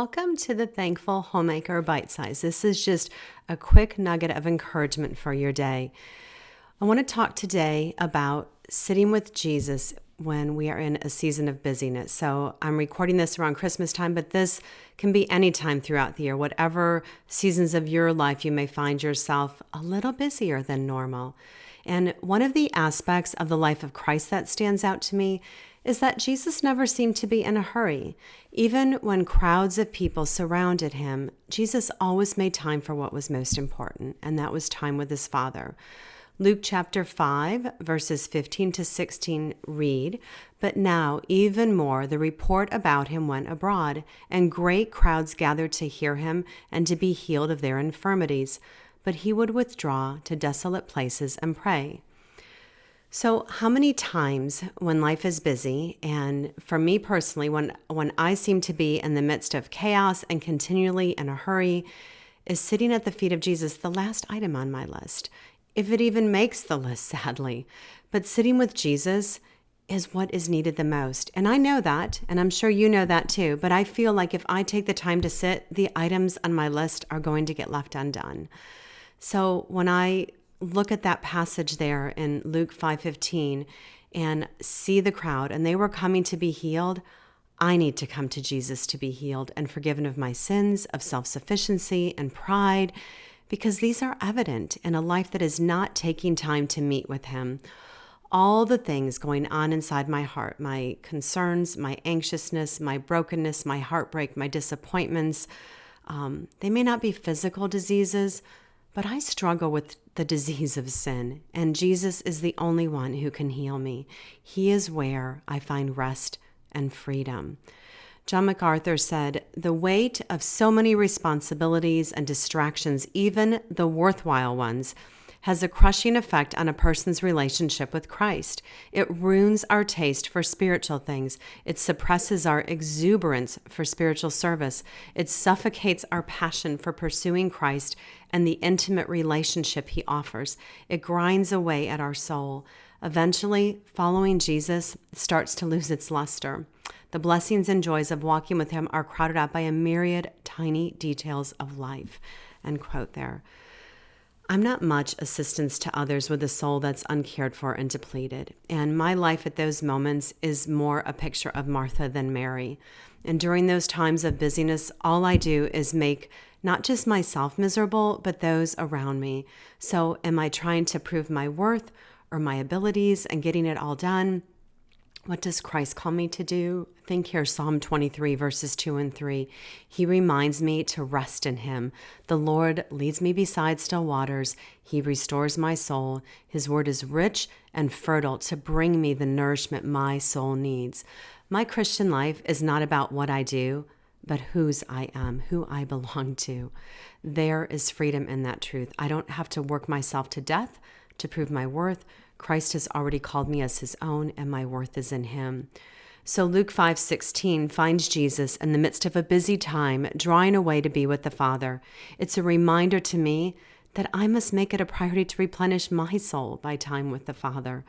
Welcome to the Thankful Homemaker Bite Size. This is just a quick nugget of encouragement for your day. I want to talk today about sitting with Jesus when we are in a season of busyness. So I'm recording this around Christmas time, but this can be any time throughout the year, whatever seasons of your life you may find yourself a little busier than normal. And one of the aspects of the life of Christ that stands out to me is that Jesus never seemed to be in a hurry. Even when crowds of people surrounded him, Jesus always made time for what was most important, and that was time with his Father. Luke chapter 5, verses 15 to 16 read, "But now, even more, the report about him went abroad, and great crowds gathered to hear him and to be healed of their infirmities. But he would withdraw to desolate places and pray." So how many times when life is busy, and for me personally, when I seem to be in the midst of chaos and continually in a hurry, is sitting at the feet of Jesus the last item on my list, if it even makes the list, sadly. But sitting with Jesus is what is needed the most. And I know that, and I'm sure you know that too, but I feel like if I take the time to sit, the items on my list are going to get left undone. So when I look at that passage there in Luke 5:15 and see the crowd, and they were coming to be healed, I need to come to Jesus to be healed and forgiven of my sins, of self-sufficiency and pride, because these are evident in a life that is not taking time to meet with him. All the things going on inside my heart, my concerns, my anxiousness, my brokenness, my heartbreak, my disappointments, they may not be physical diseases, but I struggle with the disease of sin, and Jesus is the only one who can heal me. He is where I find rest and freedom. John MacArthur said, "The weight of so many responsibilities and distractions, even the worthwhile ones, has a crushing effect on a person's relationship with Christ. It ruins our taste for spiritual things. It suppresses our exuberance for spiritual service. It suffocates our passion for pursuing Christ and the intimate relationship he offers. It grinds away at our soul. Eventually, following Jesus starts to lose its luster. The blessings and joys of walking with him are crowded out by a myriad tiny details of life." End quote there. I'm not much assistance to others with a soul that's uncared for and depleted. And my life at those moments is more a picture of Martha than Mary. And during those times of busyness, all I do is make not just myself miserable, but those around me. So am I trying to prove my worth or my abilities and getting it all done? What does Christ call me to do? Think here, Psalm 23, verses 2 and 3. He reminds me to rest in him. The Lord leads me beside still waters. He restores my soul. His word is rich and fertile to bring me the nourishment my soul needs. My Christian life is not about what I do, but whose I am, who I belong to. There is freedom in that truth. I don't have to work myself to death to prove my worth. Christ has already called me as his own, and my worth is in him. So Luke 5:16 finds Jesus in the midst of a busy time, drawing away to be with the Father. It's a reminder to me that I must make it a priority to replenish my soul by time with the Father.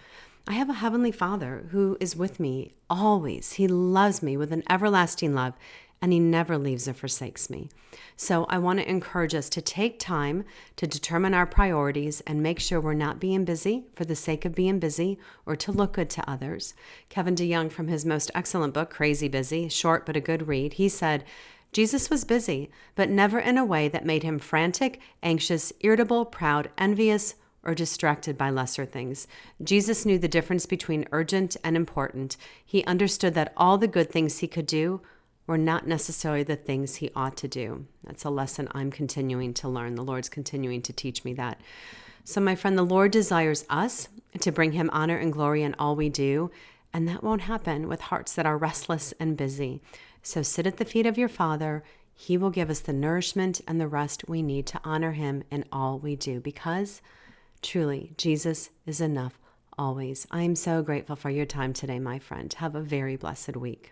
I have a heavenly Father who is with me always. He loves me with an everlasting love, and he never leaves or forsakes me. So I want to encourage us to take time to determine our priorities and make sure we're not being busy for the sake of being busy or to look good to others. Kevin DeYoung, from his most excellent book, Crazy Busy, short but a good read, he said, "Jesus was busy, but never in a way that made him frantic, anxious, irritable, proud, envious, or distracted by lesser things. Jesus knew the difference between urgent and important. He understood that all the good things he could do were not necessarily the things he ought to do." That's a lesson I'm continuing to learn. The Lord's continuing to teach me that. So my friend, the Lord desires us to bring him honor and glory in all we do, and that won't happen with hearts that are restless and busy. So sit at the feet of your Father. He will give us the nourishment and the rest we need to honor him in all we do, because truly, Jesus is enough always. I am so grateful for your time today, my friend. Have a very blessed week.